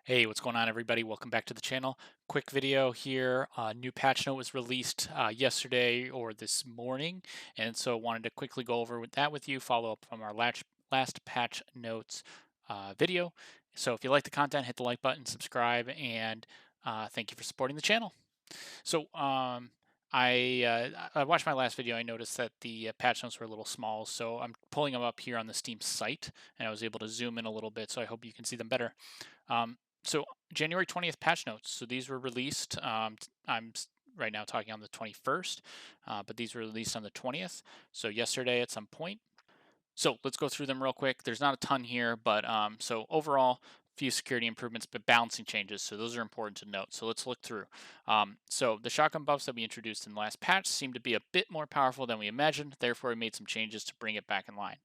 Hey, what's going on, everybody? Welcome back to the channel. Quick video here. New patch note was released yesterday or this morning, and so wanted to quickly go over that with you, follow up from our last patch notes video. So if you like the content, hit the like button, subscribe, and thank you for supporting the channel. So I watched my last video. I noticed that the patch notes were a little small, so I'm pulling them up here on the Steam site, and I was able to zoom in a little bit, so I hope you can see them better. So January 20th patch notes. So these were released. Right now talking on the 21st, but these were released on the 20th. So yesterday at some point. So let's go through them real quick. There's not a ton here, but so overall, few security improvements, but balancing changes. So those are important to note. So let's look through. So the shotgun buffs that we introduced in the last patch seem to be a bit more powerful than we imagined. Therefore, we made some changes to bring it back in line.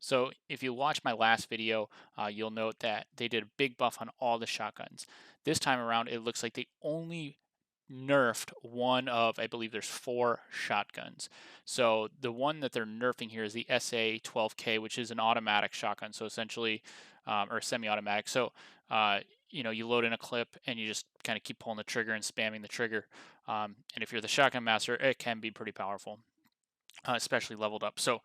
So if you watch my last video, you'll note that they did a big buff on all the shotguns. This time around, it looks like they only nerfed one of, I believe there's 4 shotguns. So the one that they're nerfing here is the SA-12K, which is an automatic shotgun. So essentially, or semi-automatic. So you load in a clip and you just kind of keep pulling the trigger and spamming the trigger. And if you're the shotgun master, it can be pretty powerful. Especially leveled up. So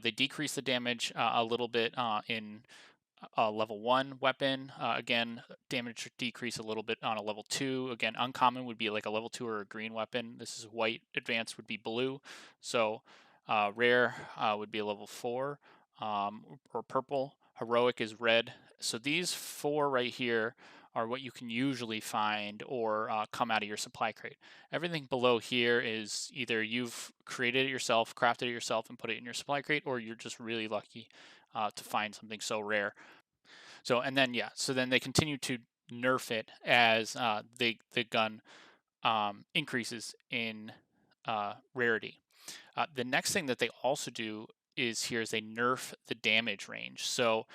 they decrease the damage a little bit in a level 1 weapon. Again, damage decrease a little bit on a level 2. Again, uncommon would be like a level 2 or a green weapon. This is white. Advanced would be blue. So rare would be a level 4 or purple. Heroic is red. So these 4 right here are what you can usually find or come out of your supply crate. Everything below here is either you've created it yourself, crafted it yourself, and put it in your supply crate, or you're just really lucky to find something so rare. So and then yeah, so then they continue to nerf it as the gun increases in rarity. The next thing that they also do is they nerf the damage range. So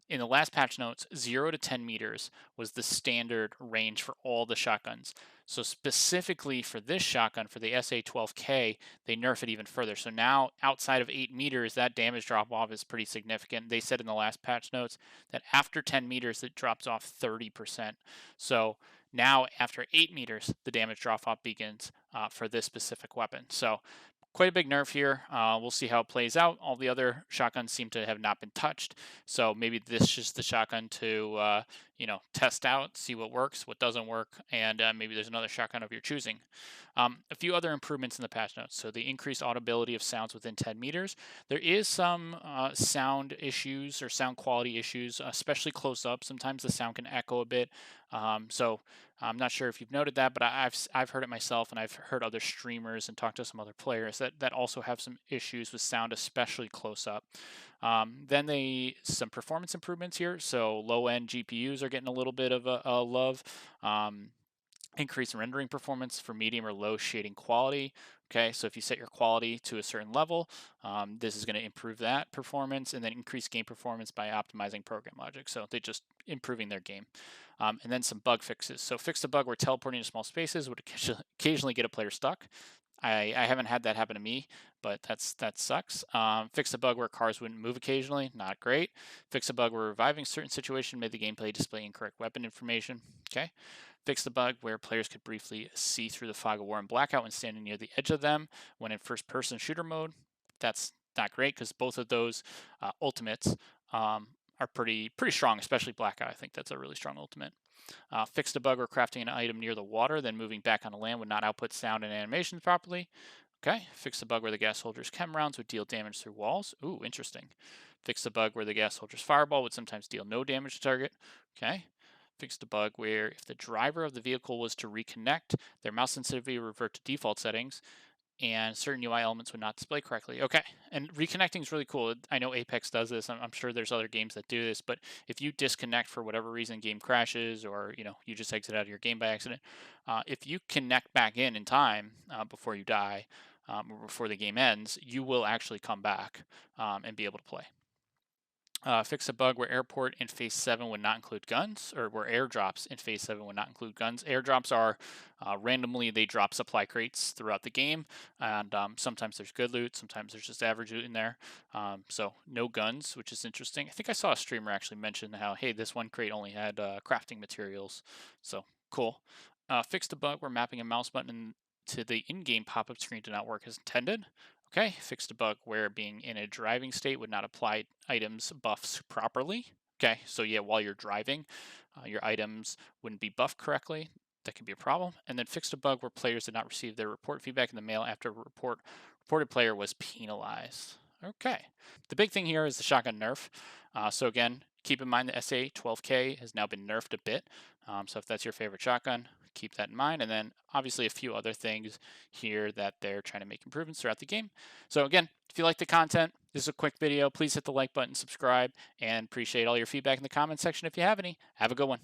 in the last patch notes, 0 to 10 meters was the standard range for all the shotguns. So specifically for this shotgun, for the SA-12K, they nerf it even further. So now outside of 8 meters, that damage drop off is pretty significant. They said in the last patch notes that after 10 meters, it drops off 30%. So now after 8 meters, the damage drop off begins for this specific weapon. So quite a big nerf here. We'll see how it plays out. All the other shotguns seem to have not been touched, so maybe this is just the shotgun to test out, see what works, what doesn't work, and maybe there's another shotgun of your choosing. A few other improvements in the patch notes. So the increased audibility of sounds within 10 meters. There is some sound issues or sound quality issues, especially close up. Sometimes the sound can echo a bit. So I'm not sure if you've noted that, but I've heard it myself, and I've heard other streamers and talked to some other players that also have some issues with sound, especially close up. Then some performance improvements here. So low end GPUs are getting a little bit of a love. Increase rendering performance for medium or low shading quality. Okay, so if you set your quality to a certain level, this is going to improve that performance, and then increase game performance by optimizing program logic. So they're just improving their game. And then some bug fixes. So fix a bug where teleporting to small spaces would occasionally get a player stuck. I haven't had that happen to me, but that sucks. Fix a bug where cars wouldn't move occasionally, not great. Fix a bug where reviving certain situation made the gameplay display incorrect weapon information. Okay. Fix the bug where players could briefly see through the fog of war and blackout when standing near the edge of them when in first-person shooter mode. That's not great because both of those ultimates are pretty strong, especially blackout. I think that's a really strong ultimate. Fix the bug where crafting an item near the water, then moving back on the land would not output sound and animations properly. Okay. Fix the bug where the gas soldier's chem rounds would deal damage through walls. Ooh, interesting. Fix the bug where the gas soldier's fireball would sometimes deal no damage to target. Okay. Fix the bug where if the driver of the vehicle was to reconnect, their mouse sensitivity would revert to default settings and certain UI elements would not display correctly. Okay, and reconnecting is really cool. I know Apex does this. I'm sure there's other games that do this, but if you disconnect for whatever reason, game crashes, or you just exit out of your game by accident, if you connect back in time before you die or before the game ends, you will actually come back and be able to play. Fix a bug where airport in phase 7 would not include guns, or where airdrops in phase 7 would not include guns. Airdrops are randomly, they drop supply crates throughout the game, and sometimes there's good loot, sometimes there's just average loot in there. So no guns, which is interesting. I think I saw a streamer actually mention how, hey, this one crate only had crafting materials. So cool. Fixed a bug where mapping a mouse button to the in-game pop-up screen did not work as intended. Okay, fixed a bug where being in a driving state would not apply items buffs properly. Okay, so yeah, while you're driving, your items wouldn't be buffed correctly. That could be a problem. And then fixed a bug where players did not receive their report feedback in the mail after a reported player was penalized. Okay, the big thing here is the shotgun nerf. So again, keep in mind the SA-12K has now been nerfed a bit. So if that's your favorite shotgun, keep that in mind. And then obviously a few other things here that they're trying to make improvements throughout the game. So again, if you like the content, this is a quick video. Please hit the like button, subscribe, and appreciate all your feedback in the comment section if you have any. Have a good one.